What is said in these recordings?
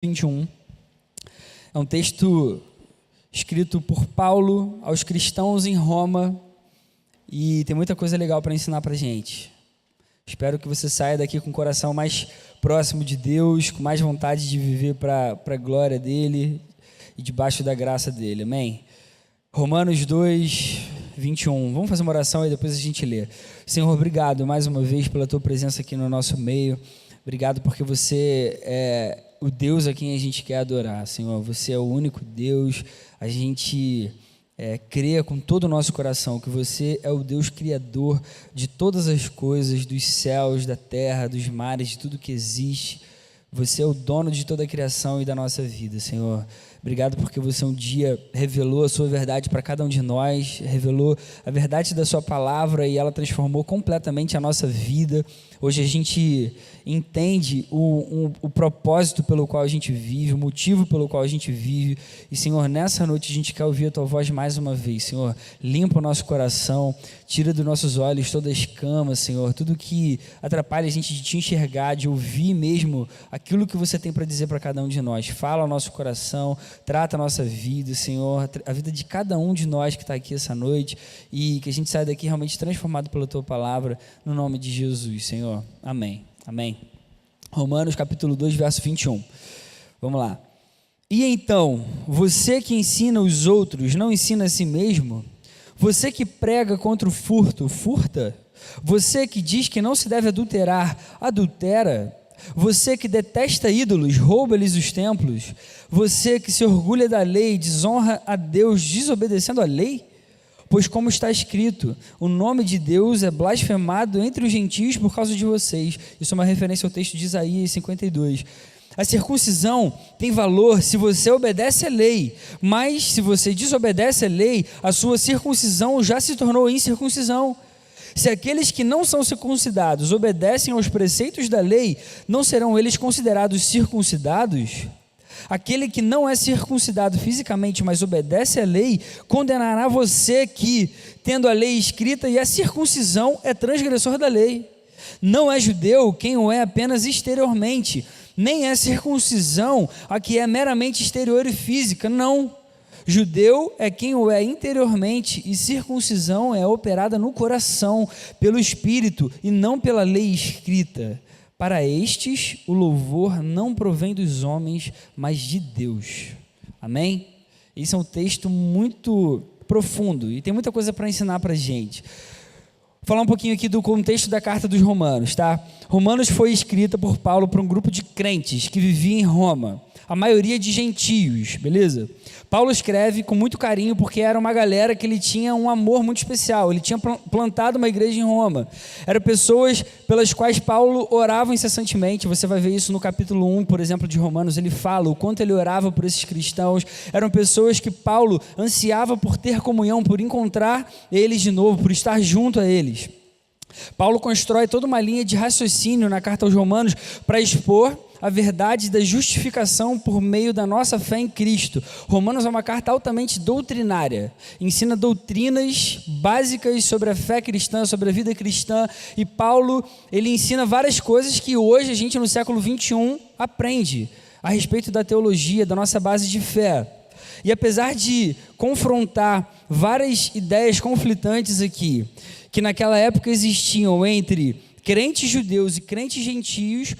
21. É um texto escrito por Paulo aos cristãos em Roma e tem muita coisa legal para ensinar para a gente. Espero que você saia daqui com o coração mais próximo de Deus, com mais vontade de viver para a glória dEle e debaixo da graça dEle. Amém? Romanos 2, 21. Vamos fazer uma oração e depois a gente lê. Senhor, obrigado mais uma vez pela Tua presença aqui no nosso meio. Obrigado porque você é o Deus a quem a gente quer adorar, Senhor. Você é o único Deus. A gente crê com todo o nosso coração que você é o Deus criador de todas as coisas, dos céus, da terra, dos mares, de tudo que existe. Você é o dono de toda a criação e da nossa vida, Senhor. Obrigado porque você um dia revelou a sua verdade para cada um de nós, revelou a verdade da sua palavra e ela transformou completamente a nossa vida. Hoje a gente entende o propósito pelo qual a gente vive, o motivo pelo qual a gente vive. E, Senhor, nessa noite a gente quer ouvir a Tua voz mais uma vez, Senhor. Limpa o nosso coração, tira dos nossos olhos toda a escama, Senhor. Tudo que atrapalha a gente de Te enxergar, de ouvir mesmo aquilo que você tem para dizer para cada um de nós. Fala ao nosso coração, trata a nossa vida, Senhor, a vida de cada um de nós que está aqui essa noite e que a gente saia daqui realmente transformado pela Tua palavra, no nome de Jesus, Senhor. Amém. Amém. Romanos capítulo 2, verso 21. Vamos lá. E então, você que ensina os outros, não ensina a si mesmo? Você que prega contra o furto, furta? Você que diz que não se deve adulterar, adultera? Você que detesta ídolos, rouba-lhes os templos? Você que se orgulha da lei, desonra a Deus, desobedecendo a lei? Pois como está escrito, o nome de Deus é blasfemado entre os gentios por causa de vocês. Isso é uma referência ao texto de Isaías 52. A circuncisão tem valor se você obedece à lei, mas se você desobedece à lei, a sua circuncisão já se tornou incircuncisão. Se aqueles que não são circuncidados obedecem aos preceitos da lei, não serão eles considerados circuncidados? Aquele que não é circuncidado fisicamente, mas obedece à lei, condenará você que, tendo a lei escrita e a circuncisão, é transgressor da lei. Não é judeu quem o é apenas exteriormente, nem é circuncisão a que é meramente exterior e física, não. Judeu é quem o é interiormente, e circuncisão é operada no coração, pelo Espírito, e não pela lei escrita. Para estes, o louvor não provém dos homens, mas de Deus. Amém? Esse é um texto muito profundo, e tem muita coisa para ensinar para a gente. Vou falar um pouquinho aqui do contexto da carta dos Romanos, tá? Romanos foi escrita por Paulo para um grupo de crentes que vivia em Roma, a maioria de gentios, beleza? Paulo escreve com muito carinho porque era uma galera que ele tinha um amor muito especial, ele tinha plantado uma igreja em Roma, eram pessoas pelas quais Paulo orava incessantemente. Você vai ver isso no capítulo 1, por exemplo, de Romanos, ele fala o quanto ele orava por esses cristãos. Eram pessoas que Paulo ansiava por ter comunhão, por encontrar eles de novo, por estar junto a eles. Paulo constrói toda uma linha de raciocínio na carta aos Romanos para expor a verdade da justificação por meio da nossa fé em Cristo. Romanos é uma carta altamente doutrinária, ensina doutrinas básicas sobre a fé cristã, sobre a vida cristã, e Paulo, ele ensina várias coisas que hoje a gente no século 21 aprende a respeito da teologia, da nossa base de fé. E apesar de confrontar várias ideias conflitantes aqui, que naquela época existiam entre crentes judeus e crentes gentios,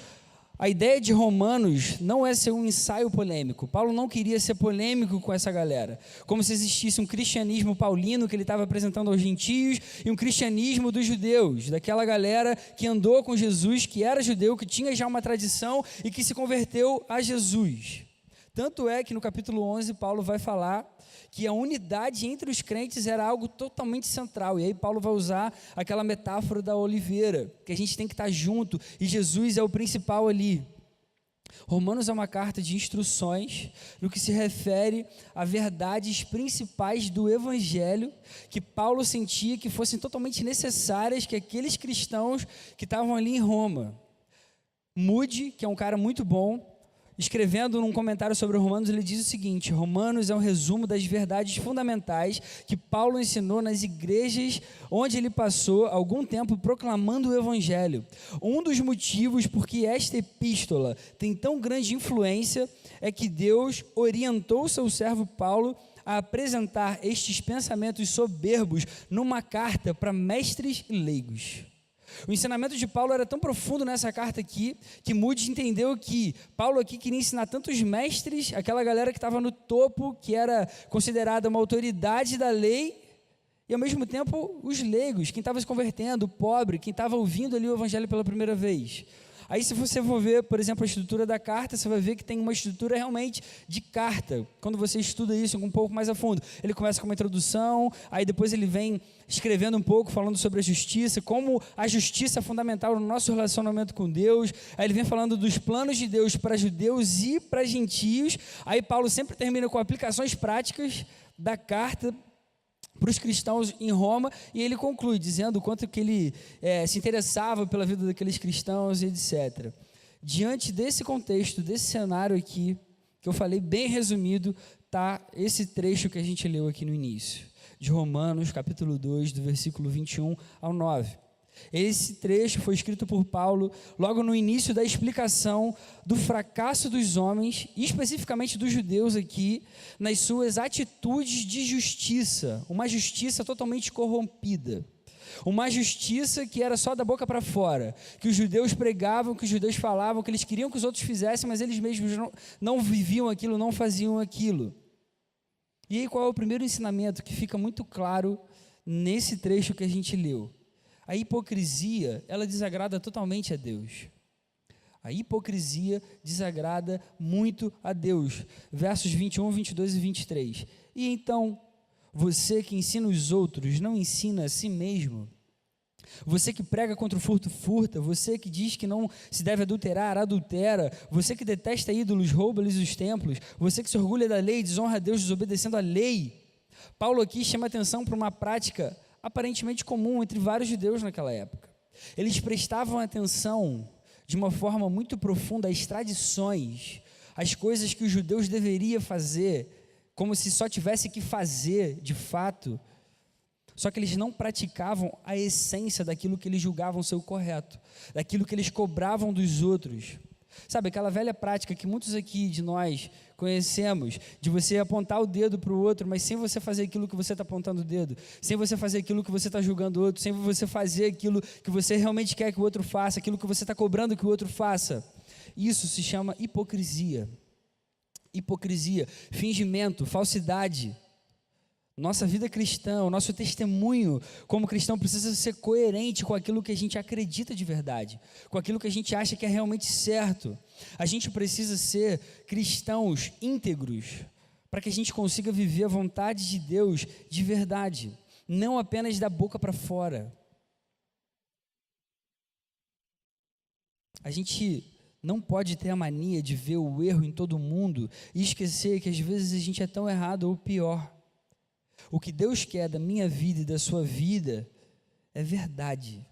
a ideia de Romanos não é ser um ensaio polêmico. Paulo não queria ser polêmico com essa galera, como se existisse um cristianismo paulino que ele estava apresentando aos gentios e um cristianismo dos judeus, daquela galera que andou com Jesus, que era judeu, que tinha já uma tradição e que se converteu a Jesus. Tanto é que no capítulo 11 Paulo vai falar que a unidade entre os crentes era algo totalmente central, e aí Paulo vai usar aquela metáfora da oliveira, que a gente tem que estar junto, e Jesus é o principal ali. Romanos é uma carta de instruções no que se refere a verdades principais do Evangelho, que Paulo sentia que fossem totalmente necessárias que aqueles cristãos que estavam ali em Roma. Moody, que é um cara muito bom, escrevendo num comentário sobre Romanos, ele diz o seguinte: Romanos é um resumo das verdades fundamentais que Paulo ensinou nas igrejas onde ele passou algum tempo proclamando o Evangelho. Um dos motivos por que esta epístola tem tão grande influência é que Deus orientou seu servo Paulo a apresentar estes pensamentos soberbos numa carta para mestres e leigos. O ensinamento de Paulo era tão profundo nessa carta aqui, que Moody entendeu que Paulo aqui queria ensinar tanto os mestres, aquela galera que estava no topo, que era considerada uma autoridade da lei, e ao mesmo tempo os leigos, quem estava se convertendo, o pobre, quem estava ouvindo ali o evangelho pela primeira vez. Aí se você for ver, por exemplo, a estrutura da carta, você vai ver que tem uma estrutura realmente de carta. Quando você estuda isso um pouco mais a fundo, ele começa com uma introdução, aí depois ele vem escrevendo um pouco, falando sobre a justiça, como a justiça é fundamental no nosso relacionamento com Deus. Aí ele vem falando dos planos de Deus para judeus e para gentios. Aí Paulo sempre termina com aplicações práticas da carta para os cristãos em Roma, e ele conclui dizendo o quanto que ele se interessava pela vida daqueles cristãos e etc. Diante desse contexto, desse cenário aqui, que eu falei bem resumido, está esse trecho que a gente leu aqui no início, de Romanos, capítulo 2, do versículo 21 ao 9. Esse trecho foi escrito por Paulo logo no início da explicação do fracasso dos homens, e especificamente dos judeus aqui, nas suas atitudes de justiça, uma justiça totalmente corrompida, uma justiça que era só da boca para fora, que os judeus pregavam, que os judeus falavam, que eles queriam que os outros fizessem, mas eles mesmos não viviam aquilo, não faziam aquilo. E aí qual é o primeiro ensinamento que fica muito claro nesse trecho que a gente leu? A hipocrisia, ela desagrada totalmente a Deus. A hipocrisia desagrada muito a Deus. Versos 21, 22 e 23. E então, você que ensina os outros, não ensina a si mesmo? Você que prega contra o furto, furta. Você que diz que não se deve adulterar, adultera. Você que detesta ídolos, rouba-lhes os templos. Você que se orgulha da lei, desonra a Deus desobedecendo a lei. Paulo aqui chama atenção para uma prática aparentemente comum entre vários judeus naquela época. Eles prestavam atenção de uma forma muito profunda às tradições, às coisas que os judeus deveriam fazer, como se só tivesse que fazer de fato, só que eles não praticavam a essência daquilo que eles julgavam ser o correto, daquilo que eles cobravam dos outros. Sabe, aquela velha prática que muitos aqui de nós conhecemos, de você apontar o dedo para o outro, mas sem você fazer aquilo que você está apontando o dedo, sem você fazer aquilo que você está julgando o outro, sem você fazer aquilo que você realmente quer que o outro faça, aquilo que você está cobrando que o outro faça. Isso se chama hipocrisia. Hipocrisia, fingimento, falsidade. Nossa vida cristã, o nosso testemunho como cristão precisa ser coerente com aquilo que a gente acredita de verdade, com aquilo que a gente acha que é realmente certo. A gente precisa ser cristãos íntegros para que a gente consiga viver a vontade de Deus de verdade, não apenas da boca para fora. A gente não pode ter a mania de ver o erro em todo mundo e esquecer que às vezes a gente é tão errado ou pior. O que Deus quer da minha vida e da sua vida é verdade.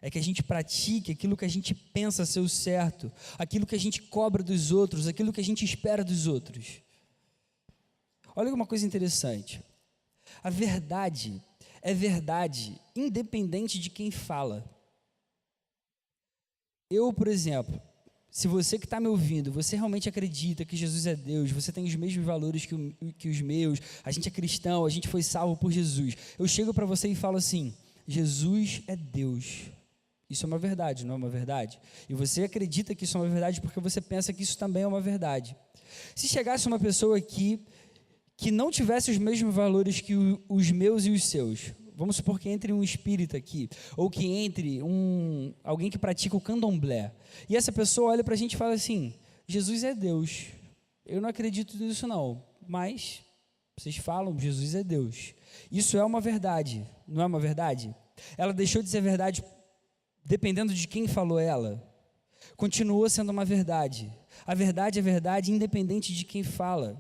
É que a gente pratique aquilo que a gente pensa ser o certo, aquilo que a gente cobra dos outros, aquilo que a gente espera dos outros. Olha uma coisa interessante. A verdade é verdade, independente de quem fala. Eu, por exemplo, se você que está me ouvindo, você realmente acredita que Jesus é Deus, você tem os mesmos valores que os meus, a gente é cristão, a gente foi salvo por Jesus. Eu chego para você e falo assim: Jesus é Deus. Isso é uma verdade, não é uma verdade? E você acredita que isso é uma verdade porque você pensa que isso também é uma verdade. Se chegasse uma pessoa aqui que não tivesse os mesmos valores que os meus e os seus, vamos supor que entre um espírita aqui, ou que entre alguém que pratica o candomblé, e essa pessoa olha para a gente e fala assim: Jesus é Deus. Eu não acredito nisso não, mas vocês falam Jesus é Deus. Isso é uma verdade, não é uma verdade? Ela deixou de ser verdade dependendo de quem falou ela. Continuou sendo uma verdade. A verdade é verdade independente de quem fala.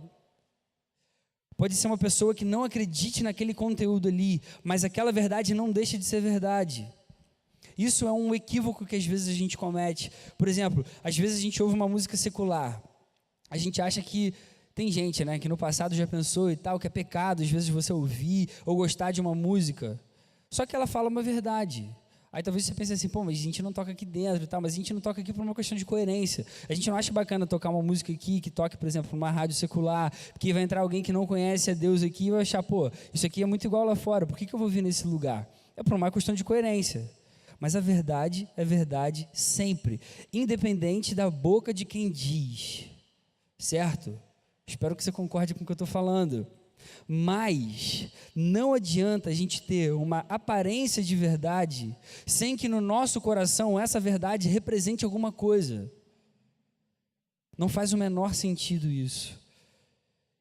Pode ser uma pessoa que não acredite naquele conteúdo ali, mas aquela verdade não deixa de ser verdade. Isso é um equívoco que às vezes a gente comete. Por exemplo, às vezes a gente ouve uma música secular A gente acha que tem gente, né, que no passado já pensou e tal, que é pecado às vezes você ouvir ou gostar de uma música. Só que ela fala uma verdade. Aí talvez você pense assim, pô, mas a gente não toca aqui dentro e tal, mas a gente não toca aqui por uma questão de coerência. A gente não acha bacana tocar uma música aqui, que toque, por exemplo, numa rádio secular, porque vai entrar alguém que não conhece a Deus aqui e vai achar, pô, isso aqui é muito igual lá fora, por que eu vou vir nesse lugar? É por uma questão de coerência. Mas a verdade é verdade sempre, independente da boca de quem diz. Certo? Espero que você concorde com o que eu estou falando. Mas não adianta a gente ter uma aparência de verdade sem que no nosso coração essa verdade represente alguma coisa. Não faz o menor sentido isso.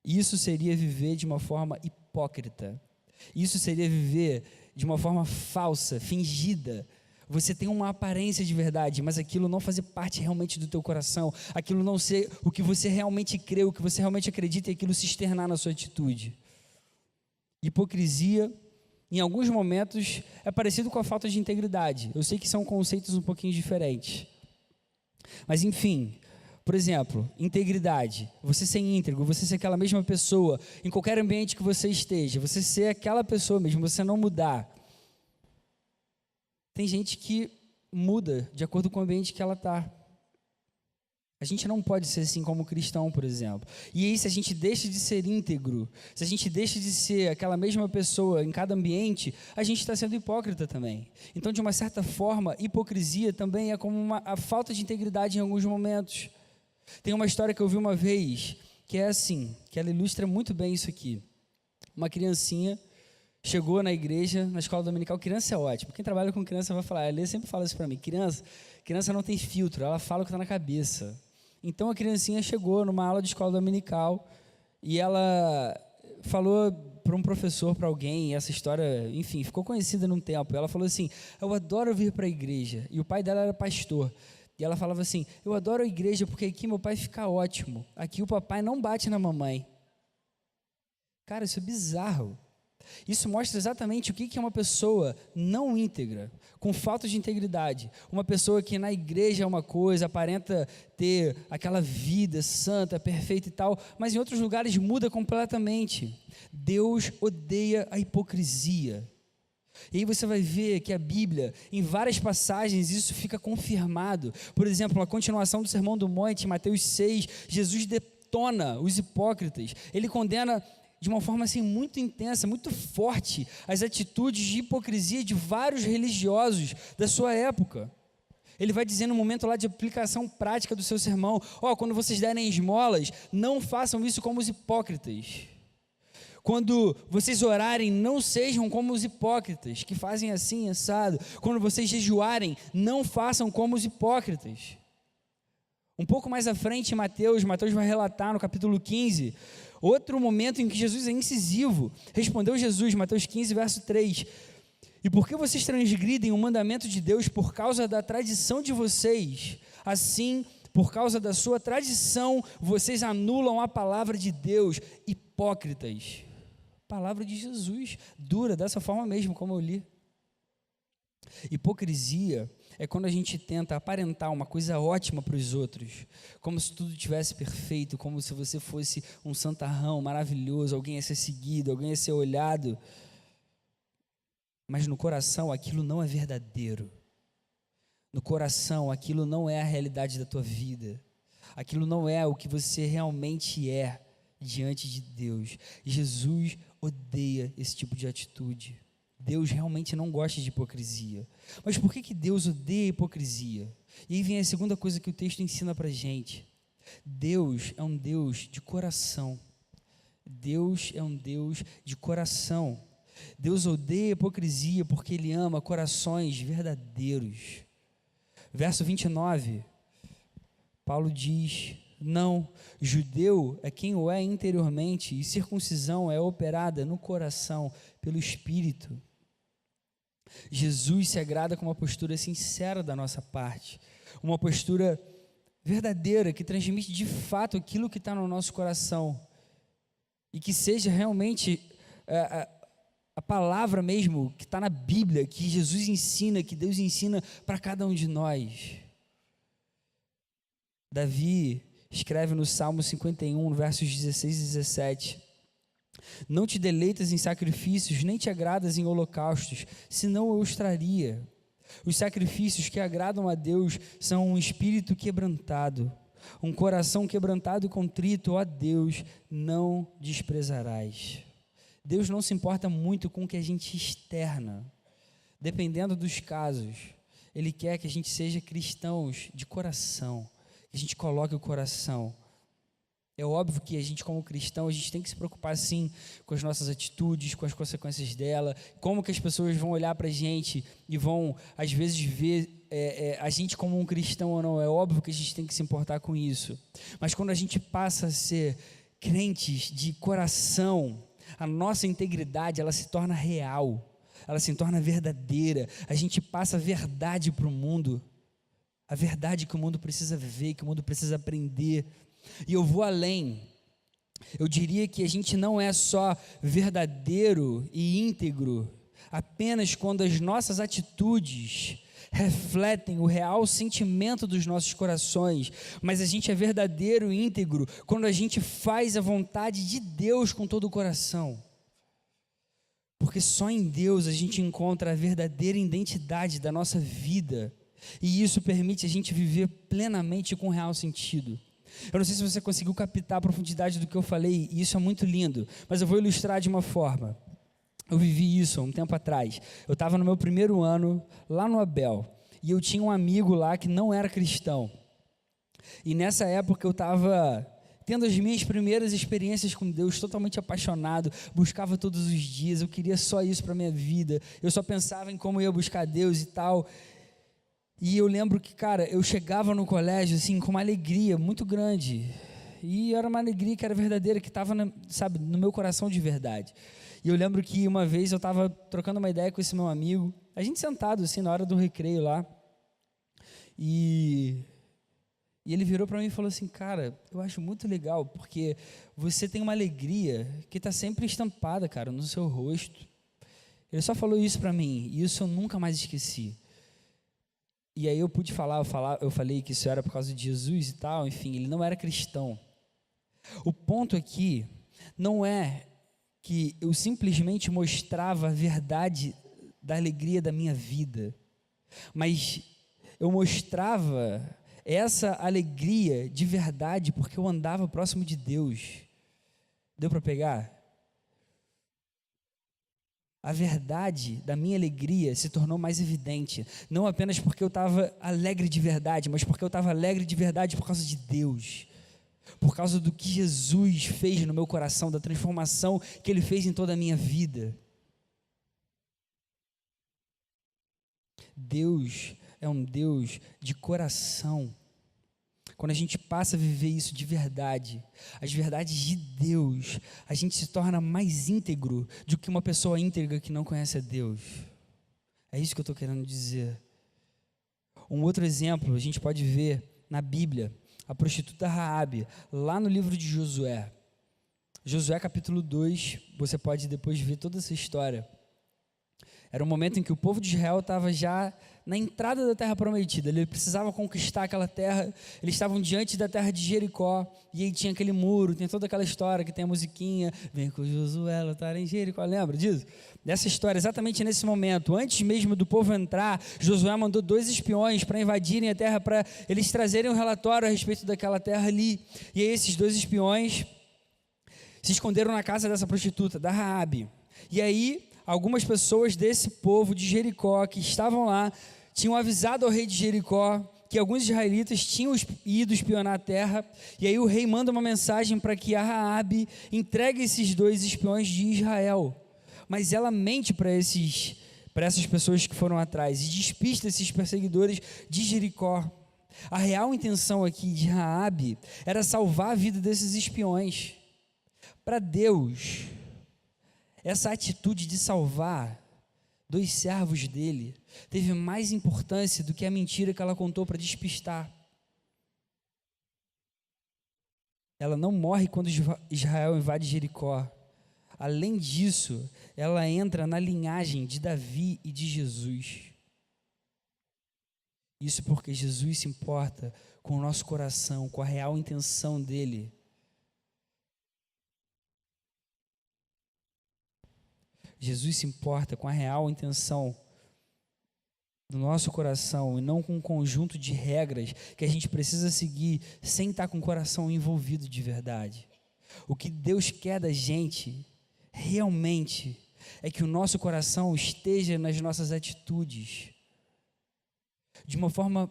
Isso seria viver de uma forma hipócrita. Isso seria viver de uma forma falsa, fingida. Você tem uma aparência de verdade, mas aquilo não fazer parte realmente do teu coração, aquilo não ser o que você realmente crê, o que você realmente acredita e aquilo se externar na sua atitude. Hipocrisia, em alguns momentos, é parecido com a falta de integridade. Eu sei que são conceitos um pouquinho diferentes. Mas enfim, por exemplo, integridade, você ser íntegro, você ser aquela mesma pessoa, em qualquer ambiente que você esteja, você ser aquela pessoa mesmo, você não mudar. Tem gente que muda de acordo com o ambiente que ela está. A gente não pode ser assim como cristão, por exemplo. E aí, se a gente deixa de ser íntegro, se a gente deixa de ser aquela mesma pessoa em cada ambiente, a gente está sendo hipócrita também. Então, de uma certa forma, hipocrisia também é como a falta de integridade em alguns momentos. Tem uma história que eu vi uma vez, que é assim, que ela ilustra muito bem isso aqui. Uma criancinha chegou na igreja, na escola dominical. Criança é ótimo. Quem trabalha com criança vai falar. A Lê sempre fala isso para mim. Criança não tem filtro, ela fala o que está na cabeça. Então a criancinha chegou numa aula de escola dominical e ela falou para um professor, para alguém, essa história, enfim, ficou conhecida num tempo. Ela falou assim: eu adoro vir para a igreja. E o pai dela era pastor. E ela falava assim: eu adoro a igreja porque aqui meu pai fica ótimo. Aqui o papai não bate na mamãe. Cara, isso é bizarro. Isso mostra exatamente o que é uma pessoa não íntegra, com falta de integridade. Uma pessoa que na igreja é uma coisa, aparenta ter aquela vida santa, perfeita e tal, mas em outros lugares muda completamente. Deus odeia a hipocrisia. E aí você vai ver que a Bíblia, em várias passagens, isso fica confirmado. Por exemplo, a continuação do Sermão do Monte, em Mateus 6, Jesus detona os hipócritas. Ele condena de uma forma assim muito intensa, muito forte, as atitudes de hipocrisia de vários religiosos da sua época. Ele vai dizer no momento lá de aplicação prática do seu sermão: quando vocês derem esmolas, não façam isso como os hipócritas. Quando vocês orarem, não sejam como os hipócritas, que fazem assim, assado. Quando vocês jejuarem, não façam como os hipócritas. Um pouco mais à frente em Mateus vai relatar no capítulo 15, outro momento em que Jesus é incisivo. Respondeu Jesus, Mateus 15, verso 3: e por que vocês transgridem o mandamento de Deus por causa da tradição de vocês? Assim, por causa da sua tradição, vocês anulam a palavra de Deus, hipócritas. Palavra de Jesus, dura, dessa forma mesmo, como eu li. Hipocrisia é quando a gente tenta aparentar uma coisa ótima para os outros, como se tudo tivesse perfeito, como se você fosse um santarrão maravilhoso, alguém a ser seguido, alguém a ser olhado, mas no coração aquilo não é verdadeiro. No coração aquilo não é a realidade da tua vida, aquilo não é o que você realmente é diante de Deus. Jesus odeia esse tipo de atitude. Deus realmente não gosta de hipocrisia. Mas por que Deus odeia a hipocrisia? E aí vem a segunda coisa que o texto ensina para a gente. Deus é um Deus de coração. Deus é um Deus de coração. Deus odeia a hipocrisia porque Ele ama corações verdadeiros. Verso 29, Paulo diz: não, judeu é quem o é interiormente, e circuncisão é operada no coração, pelo Espírito. Jesus se agrada com uma postura sincera da nossa parte, uma postura verdadeira, que transmite de fato aquilo que está no nosso coração, e que seja realmente a palavra mesmo que está na Bíblia, que Jesus ensina, que Deus ensina para cada um de nós. Davi, escreve no Salmo 51, versos 16 e 17: não te deleitas em sacrifícios, nem te agradas em holocaustos, senão eu os traria. Os sacrifícios que agradam a Deus são um espírito quebrantado, um coração quebrantado e contrito, ó Deus, não desprezarás. Deus não se importa muito com o que a gente externa. Dependendo dos casos, Ele quer que a gente seja cristãos de coração, que a gente coloque o coração. É óbvio que a gente, como cristão, a gente tem que se preocupar, sim, com as nossas atitudes, com as consequências dela, como que as pessoas vão olhar para a gente e vão, às vezes, ver a gente como um cristão ou não. É óbvio que a gente tem que se importar com isso. Mas quando a gente passa a ser crentes de coração, a nossa integridade, ela se torna real, ela se torna verdadeira. A gente passa a verdade para o mundo, a verdade que o mundo precisa viver, que o mundo precisa aprender. E eu vou além, eu diria que a gente não é só verdadeiro e íntegro apenas quando as nossas atitudes refletem o real sentimento dos nossos corações, mas a gente é verdadeiro e íntegro quando a gente faz a vontade de Deus com todo o coração, porque só em Deus a gente encontra a verdadeira identidade da nossa vida, e isso permite a gente viver plenamente com real sentido. Eu não sei se você conseguiu captar a profundidade do que eu falei, e isso é muito lindo, mas eu vou ilustrar de uma forma. Eu vivi isso há um tempo atrás. Eu estava no meu primeiro ano, lá no Abel, e eu tinha um amigo lá que não era cristão. E nessa época eu estava tendo as minhas primeiras experiências com Deus, totalmente apaixonado, buscava todos os dias, eu queria só isso para a minha vida, eu só pensava em como eu ia buscar Deus e tal. E eu lembro que, cara, eu chegava no colégio, assim, com uma alegria muito grande, e era uma alegria que era verdadeira, que estava, sabe, no meu coração de verdade. E eu lembro que uma vez eu estava trocando uma ideia com esse meu amigo, a gente sentado, assim, na hora do recreio lá, e ele virou para mim e falou assim: cara, eu acho muito legal, porque você tem uma alegria que está sempre estampada, cara, no seu rosto. Ele só falou isso para mim, e isso eu nunca mais esqueci. E aí eu pude eu falei que isso era por causa de Jesus e tal, enfim, ele não era cristão. O ponto aqui não é que eu simplesmente mostrava a verdade da alegria da minha vida, mas eu mostrava essa alegria de verdade porque eu andava próximo de Deus. Deu para pegar? A verdade da minha alegria se tornou mais evidente, não apenas porque eu estava alegre de verdade, mas porque eu estava alegre de verdade por causa de Deus, por causa do que Jesus fez no meu coração, da transformação que Ele fez em toda a minha vida. Deus é um Deus de coração. Quando a gente passa a viver isso de verdade, as verdades de Deus, a gente se torna mais íntegro do que uma pessoa íntegra que não conhece a Deus. É isso que eu estou querendo dizer. Um outro exemplo a gente pode ver na Bíblia, a prostituta Raabe, lá no livro de Josué. Josué capítulo 2, você pode depois ver toda essa história. Era um momento em que o povo de Israel estava já na entrada da terra prometida, ele precisava conquistar aquela terra, eles estavam diante da terra de Jericó, e aí tinha aquele muro, tem toda aquela história que tem a musiquinha, vem com Josué lutar em Jericó, lembra disso? Dessa história, exatamente nesse momento, antes mesmo do povo entrar, Josué mandou 2 espiões para invadirem a terra, para eles trazerem um relatório a respeito daquela terra ali, e aí esses 2 espiões se esconderam na casa dessa prostituta, da Raabe, e aí algumas pessoas desse povo de Jericó que estavam lá, tinham avisado ao rei de Jericó que alguns israelitas tinham ido espionar a terra, e aí o rei manda uma mensagem para que a Raabe entregue esses 2 espiões de Israel, mas ela mente para essas pessoas que foram atrás, e despista esses perseguidores de Jericó. A real intenção aqui de Raabe era salvar a vida desses espiões. Para Deus, essa atitude de salvar 2 servos dele teve mais importância do que a mentira que ela contou para despistar. Ela não morre quando Israel invade Jericó. Além disso, ela entra na linhagem de Davi e de Jesus. Isso porque Jesus se importa com o nosso coração, com a real intenção dele. Jesus se importa com a real intenção do nosso coração e não com um conjunto de regras que a gente precisa seguir sem estar com o coração envolvido de verdade. O que Deus quer da gente, realmente, é que o nosso coração esteja nas nossas atitudes, de uma forma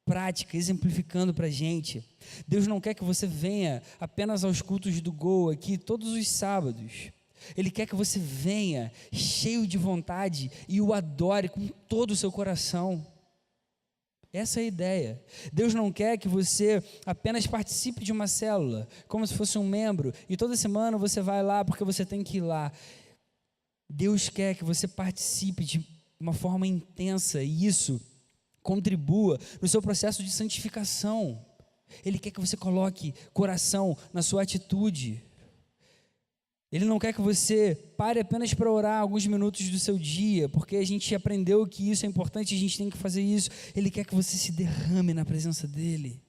prática, exemplificando para a gente. Deus não quer que você venha apenas aos cultos do Gol aqui todos os sábados. Ele quer que você venha cheio de vontade e o adore com todo o seu coração. Essa é a ideia. Deus não quer que você apenas participe de uma célula, como se fosse um membro, e toda semana você vai lá porque você tem que ir lá. Deus quer que você participe de uma forma intensa, e isso contribua no seu processo de santificação. Ele quer que você coloque coração na sua atitude. Ele não quer que você pare apenas para orar alguns minutos do seu dia, porque a gente aprendeu que isso é importante e a gente tem que fazer isso. Ele quer que você se derrame na presença dele.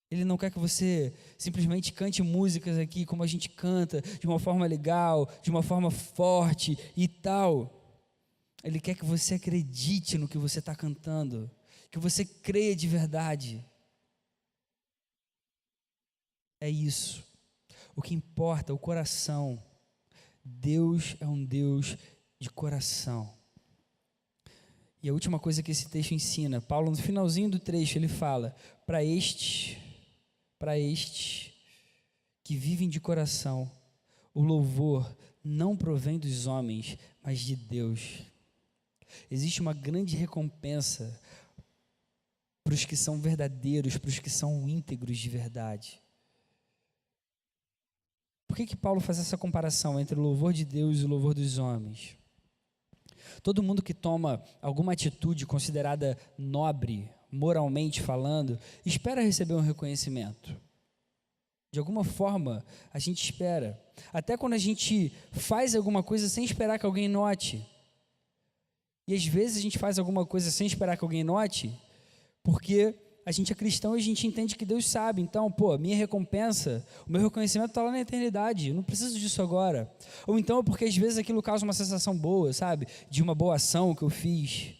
Ele não quer que você simplesmente cante músicas aqui como a gente canta, de uma forma legal, de uma forma forte e tal. Ele quer que você acredite no que você está cantando, que você creia de verdade. É isso. O que importa é o coração. Deus é um Deus de coração. E a última coisa que esse texto ensina, Paulo no finalzinho do trecho, ele fala, para estes que vivem de coração, o louvor não provém dos homens, mas de Deus. Existe uma grande recompensa para os que são verdadeiros, para os que são íntegros de verdade. Por que Paulo faz essa comparação entre o louvor de Deus e o louvor dos homens? Todo mundo que toma alguma atitude considerada nobre, moralmente falando, espera receber um reconhecimento. De alguma forma, a gente espera. Até quando a gente faz alguma coisa sem esperar que alguém note. E às vezes a gente faz alguma coisa sem esperar que alguém note, porque a gente é cristão e a gente entende que Deus sabe. Então, minha recompensa, o meu reconhecimento está lá na eternidade, eu não preciso disso agora. Ou então, porque às vezes aquilo causa uma sensação boa, sabe? De uma boa ação que eu fiz.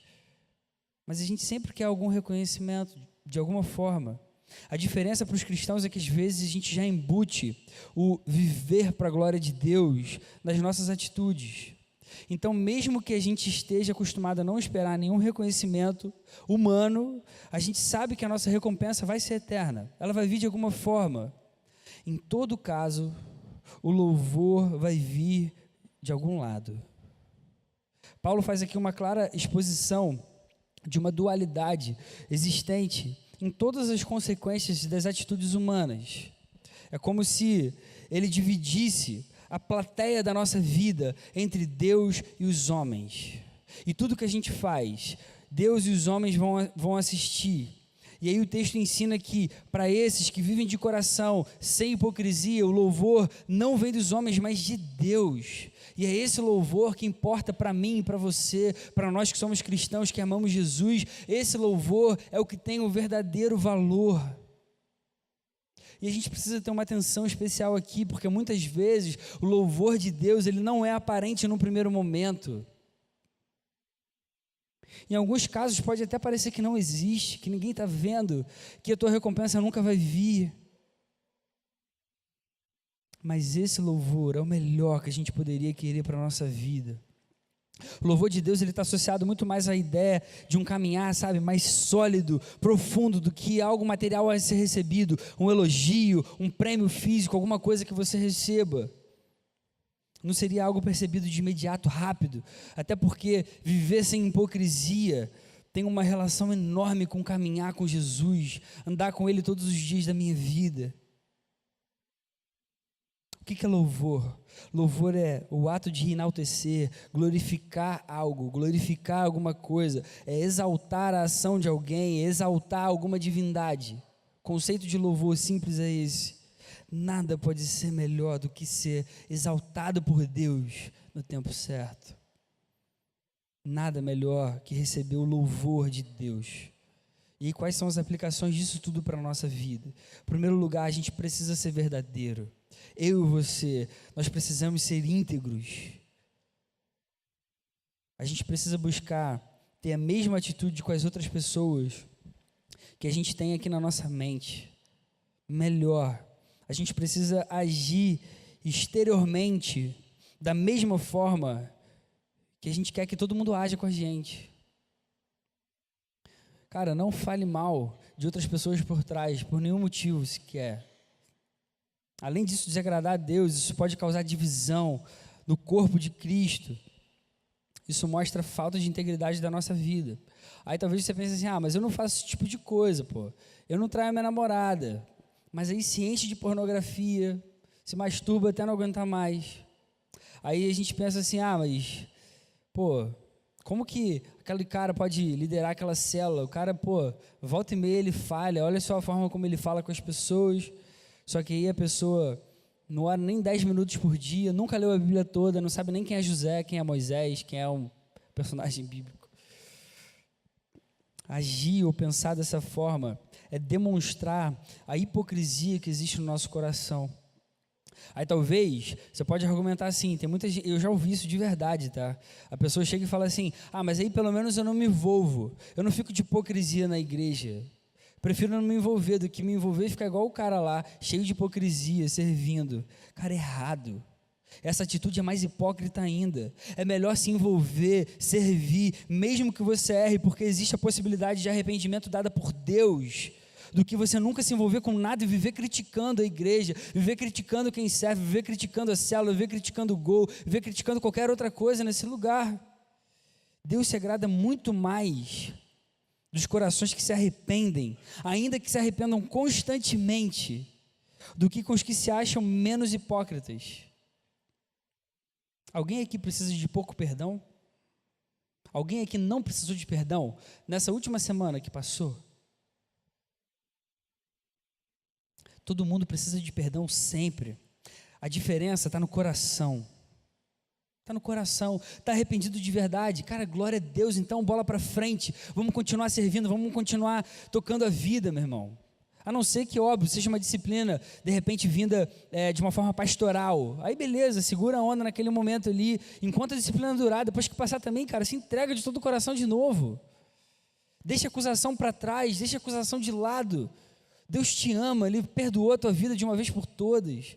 Mas a gente sempre quer algum reconhecimento, de alguma forma. A diferença para os cristãos é que às vezes a gente já embute o viver para a glória de Deus nas nossas atitudes. Então, mesmo que a gente esteja acostumado a não esperar nenhum reconhecimento humano, a gente sabe que a nossa recompensa vai ser eterna. Ela vai vir de alguma forma. Em todo caso, o louvor vai vir de algum lado. Paulo faz aqui uma clara exposição de uma dualidade existente em todas as consequências das atitudes humanas. É como se ele dividisse a plateia da nossa vida entre Deus e os homens. E tudo que a gente faz, Deus e os homens vão assistir. E aí o texto ensina que para esses que vivem de coração, sem hipocrisia, o louvor não vem dos homens, mas de Deus. E é esse louvor que importa para mim e para você, para nós que somos cristãos, que amamos Jesus. Esse louvor é o que tem o verdadeiro valor. E a gente precisa ter uma atenção especial aqui, porque muitas vezes o louvor de Deus ele não é aparente no primeiro momento. Em alguns casos pode até parecer que não existe, que ninguém está vendo, que a tua recompensa nunca vai vir. Mas esse louvor é o melhor que a gente poderia querer para a nossa vida. O louvor de Deus está associado muito mais à ideia de um caminhar, sabe, mais sólido, profundo do que algo material a ser recebido, um elogio, um prêmio físico, alguma coisa que você receba. Não seria algo percebido de imediato, rápido, até porque viver sem hipocrisia tem uma relação enorme com caminhar com Jesus, andar com Ele todos os dias da minha vida. O que é louvor? Louvor é o ato de enaltecer, glorificar algo, glorificar alguma coisa, é exaltar a ação de alguém, é exaltar alguma divindade. O conceito de louvor simples é esse. Nada pode ser melhor do que ser exaltado por Deus no tempo certo. Nada melhor que receber o louvor de Deus. E aí, quais são as aplicações disso tudo para a nossa vida? Em primeiro lugar, a gente precisa ser verdadeiro. Eu e você, nós precisamos ser íntegros. A gente precisa buscar ter a mesma atitude com as outras pessoas que a gente tem aqui na nossa mente. Melhor, a gente precisa agir exteriormente da mesma forma que a gente quer que todo mundo haja com a gente. Cara, não fale mal de outras pessoas por trás, por nenhum motivo sequer. Além disso, desagradar a Deus, isso pode causar divisão no corpo de Cristo. Isso mostra falta de integridade da nossa vida. Aí talvez você pense assim, mas eu não faço esse tipo de coisa, pô. Eu não traio a minha namorada. Mas aí se enche de pornografia, se masturba até não aguentar mais. Aí a gente pensa assim, mas, pô, como que aquele cara pode liderar aquela célula? O cara, pô, volta e meia ele falha, olha só a forma como ele fala com as pessoas. Só que aí a pessoa não ora nem 10 minutos por dia, nunca leu a Bíblia toda, não sabe nem quem é José, quem é Moisés, quem é um personagem bíblico. Agir ou pensar dessa forma é demonstrar a hipocrisia que existe no nosso coração. Aí talvez, você pode argumentar assim, tem muita gente, eu já ouvi isso de verdade, tá? A pessoa chega e fala assim, mas aí pelo menos eu não me envolvo, eu não fico de hipocrisia na igreja. Prefiro não me envolver do que me envolver e ficar igual o cara lá, cheio de hipocrisia, servindo. Cara, errado. Essa atitude é mais hipócrita ainda. É melhor se envolver, servir, mesmo que você erre, porque existe a possibilidade de arrependimento dada por Deus, do que você nunca se envolver com nada e viver criticando a igreja, viver criticando quem serve, viver criticando a célula, viver criticando o gol, viver criticando qualquer outra coisa nesse lugar. Deus se agrada muito mais dos corações que se arrependem, ainda que se arrependam constantemente, do que com os que se acham menos hipócritas. Alguém aqui precisa de pouco perdão? Alguém aqui não precisou de perdão nessa última semana que passou? Todo mundo precisa de perdão sempre. A diferença está no coração. Está no coração, está arrependido de verdade. Cara, glória a Deus, então bola para frente. Vamos continuar servindo, vamos continuar tocando a vida, meu irmão. A não ser que, óbvio, seja uma disciplina, de repente, vinda de uma forma pastoral. Aí beleza, segura a onda naquele momento ali, enquanto a disciplina durar. Depois que passar também, cara, se entrega de todo o coração de novo. Deixa a acusação para trás, deixa a acusação de lado. Deus te ama, Ele perdoou a tua vida de uma vez por todas.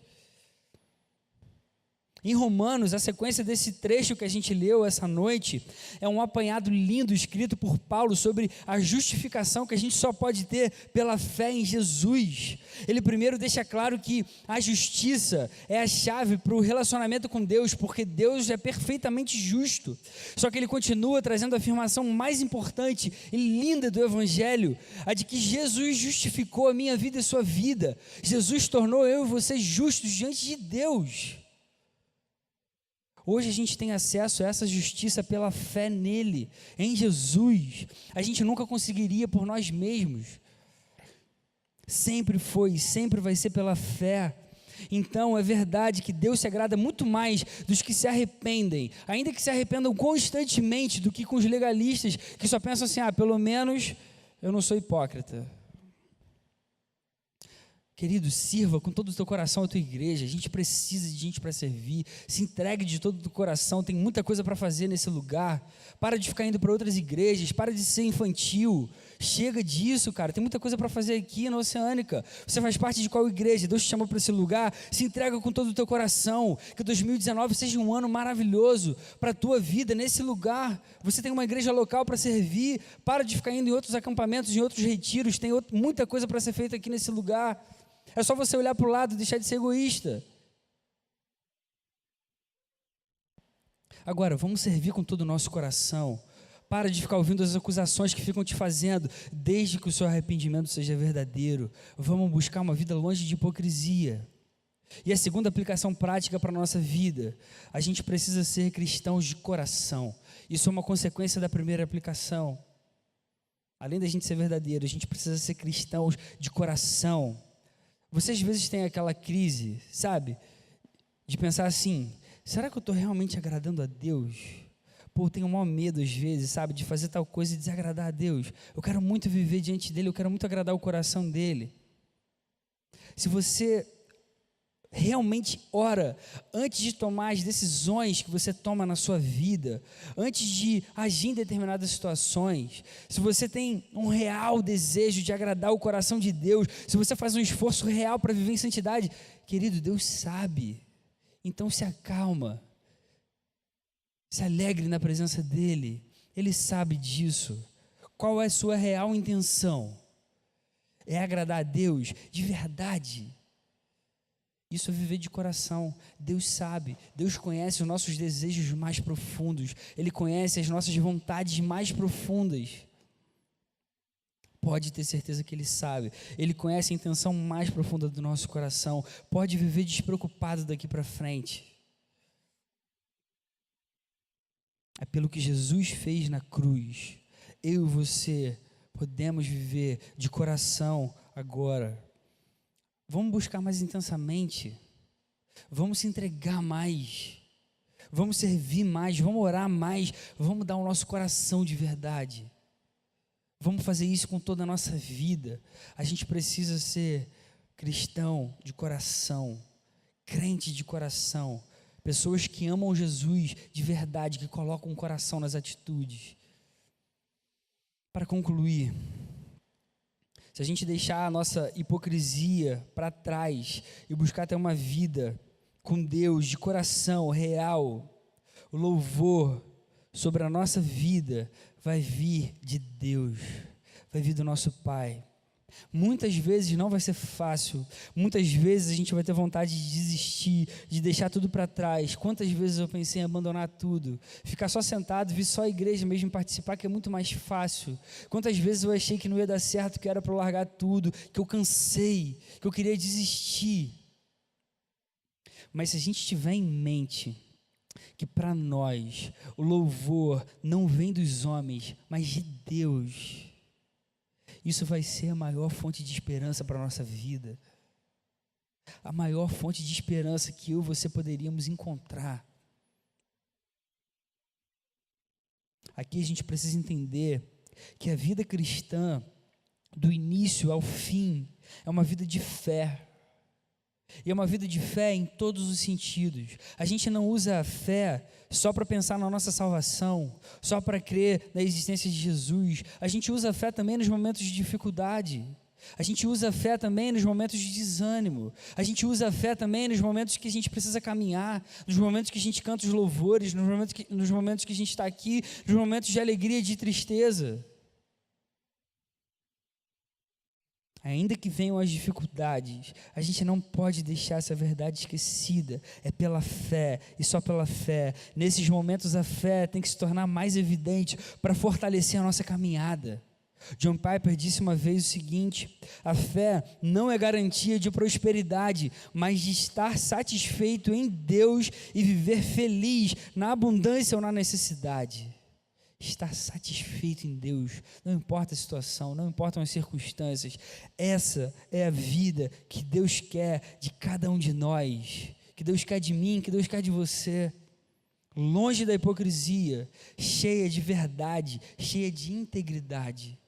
Em Romanos, a sequência desse trecho que a gente leu essa noite é um apanhado lindo escrito por Paulo sobre a justificação que a gente só pode ter pela fé em Jesus. Ele primeiro deixa claro que a justiça é a chave para o relacionamento com Deus, porque Deus é perfeitamente justo. Só que ele continua trazendo a afirmação mais importante e linda do Evangelho, a de que Jesus justificou a minha vida e a sua vida. Jesus tornou eu e você justos diante de Deus. Hoje a gente tem acesso a essa justiça pela fé nele, em Jesus. A gente nunca conseguiria por nós mesmos. Sempre foi e sempre vai ser pela fé. Então é verdade que Deus se agrada muito mais dos que se arrependem, ainda que se arrependam constantemente, do que com os legalistas que só pensam assim, pelo menos eu não sou hipócrita. Querido, sirva com todo o teu coração a tua igreja. A gente precisa de gente para servir. Se entregue de todo o teu coração. Tem muita coisa para fazer nesse lugar. Para de ficar indo para outras igrejas. Para de ser infantil. Chega disso, cara. Tem muita coisa para fazer aqui na Oceânica. Você faz parte de qual igreja? Deus te chamou para esse lugar. Se entrega com todo o teu coração. Que 2019 seja um ano maravilhoso para a tua vida nesse lugar. Você tem uma igreja local para servir. Para de ficar indo em outros acampamentos, em outros retiros. Tem muita coisa para ser feita aqui nesse lugar. É só você olhar para o lado e deixar de ser egoísta. Agora, vamos servir com todo o nosso coração. Para de ficar ouvindo as acusações que ficam te fazendo, desde que o seu arrependimento seja verdadeiro. Vamos buscar uma vida longe de hipocrisia. E a segunda aplicação prática para a nossa vida, a gente precisa ser cristãos de coração. Isso é uma consequência da primeira aplicação. Além da gente ser verdadeiro, a gente precisa ser cristãos de coração. Você às vezes tem aquela crise, sabe? De pensar assim, será que eu estou realmente agradando a Deus? eu tenho o maior medo às vezes, sabe, de fazer tal coisa e desagradar a Deus. Eu quero muito viver diante dEle, eu quero muito agradar o coração dEle. Se você realmente ora antes de tomar as decisões que você toma na sua vida, antes de agir em determinadas situações, se você tem um real desejo de agradar o coração de Deus, se você faz um esforço real para viver em santidade, querido, Deus sabe. Então se acalma, se alegre na presença dEle, Ele sabe disso. Qual é a sua real intenção? É agradar a Deus de verdade. Isso é viver de coração. Deus sabe, Deus conhece os nossos desejos mais profundos, Ele conhece as nossas vontades mais profundas. Pode ter certeza que Ele sabe, Ele conhece a intenção mais profunda do nosso coração. Pode viver despreocupado daqui para frente. É pelo que Jesus fez na cruz. Eu e você podemos viver de coração agora. Vamos buscar mais intensamente, vamos se entregar mais, vamos servir mais, vamos orar mais, vamos dar o nosso coração de verdade, vamos fazer isso com toda a nossa vida. A gente precisa ser cristão de coração, crente de coração, pessoas que amam Jesus de verdade, que colocam o coração nas atitudes. Para concluir, se a gente deixar a nossa hipocrisia para trás e buscar ter uma vida com Deus de coração real, o louvor sobre a nossa vida vai vir de Deus, vai vir do nosso Pai. Muitas vezes não vai ser fácil, muitas vezes a gente vai ter vontade de desistir, de deixar tudo para trás. Quantas vezes eu pensei em abandonar tudo, ficar só sentado, vir só a igreja mesmo participar, que é muito mais fácil. Quantas vezes eu achei que não ia dar certo, que era para eu largar tudo, que eu cansei, que eu queria desistir. Mas se a gente tiver em mente que para nós o louvor não vem dos homens, mas de Deus, isso vai ser a maior fonte de esperança para a nossa vida, a maior fonte de esperança que eu e você poderíamos encontrar. Aqui a gente precisa entender que a vida cristã, do início ao fim, é uma vida de fé. E é uma vida de fé em todos os sentidos. A gente não usa a fé só para pensar na nossa salvação, só para crer na existência de Jesus. A gente usa a fé também nos momentos de dificuldade. A gente usa a fé também nos momentos de desânimo. A gente usa a fé também nos momentos que a gente precisa caminhar, nos momentos que a gente canta os louvores, nos momentos que a gente está aqui, nos momentos de alegria e de tristeza. Ainda que venham as dificuldades, a gente não pode deixar essa verdade esquecida. É pela fé e só pela fé. Nesses momentos a fé tem que se tornar mais evidente para fortalecer a nossa caminhada. John Piper disse uma vez o seguinte: a fé não é garantia de prosperidade, mas de estar satisfeito em Deus e viver feliz na abundância ou na necessidade. Estar satisfeito em Deus, não importa a situação, não importam as circunstâncias. Essa é a vida que Deus quer de cada um de nós, que Deus quer de mim, que Deus quer de você. Longe da hipocrisia, cheia de verdade, cheia de integridade.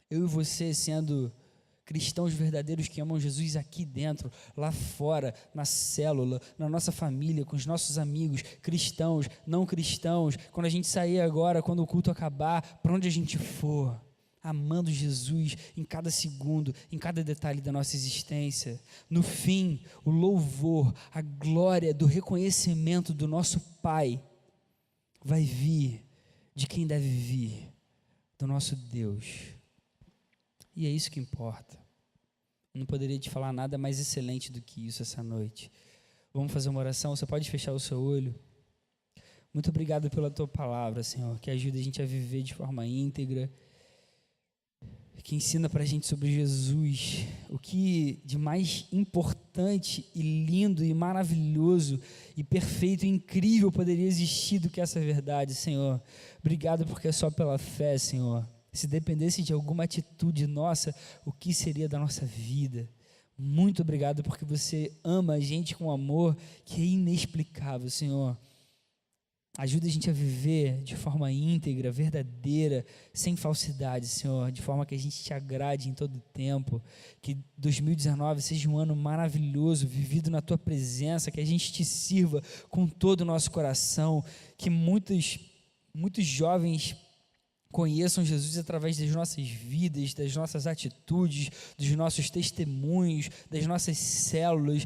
Eu e você sendo cristãos verdadeiros que amam Jesus aqui dentro, lá fora, na célula, na nossa família, com os nossos amigos, cristãos, não cristãos, quando a gente sair agora, quando o culto acabar, para onde a gente for, amando Jesus em cada segundo, em cada detalhe da nossa existência. No fim, o louvor, a glória do reconhecimento do nosso Pai vai vir de quem deve vir, do nosso Deus. E é isso que importa. Eu não poderia te falar nada mais excelente do que isso essa noite. Vamos fazer uma oração? Você pode fechar o seu olho? Muito obrigado pela tua palavra, Senhor, que ajuda a gente a viver de forma íntegra, que ensina para a gente sobre Jesus, o que de mais importante e lindo e maravilhoso e perfeito e incrível poderia existir do que essa verdade, Senhor. Obrigado porque é só pela fé, Senhor. Se dependesse de alguma atitude nossa, o que seria da nossa vida? Muito obrigado porque você ama a gente com um amor que é inexplicável, Senhor. Ajuda a gente a viver de forma íntegra, verdadeira, sem falsidade, Senhor, de forma que a gente te agrade em todo o tempo. Que 2019 seja um ano maravilhoso, vivido na Tua presença, que a gente te sirva com todo o nosso coração, que muitos jovens conheçam Jesus através das nossas vidas, das nossas atitudes, dos nossos testemunhos, das nossas células,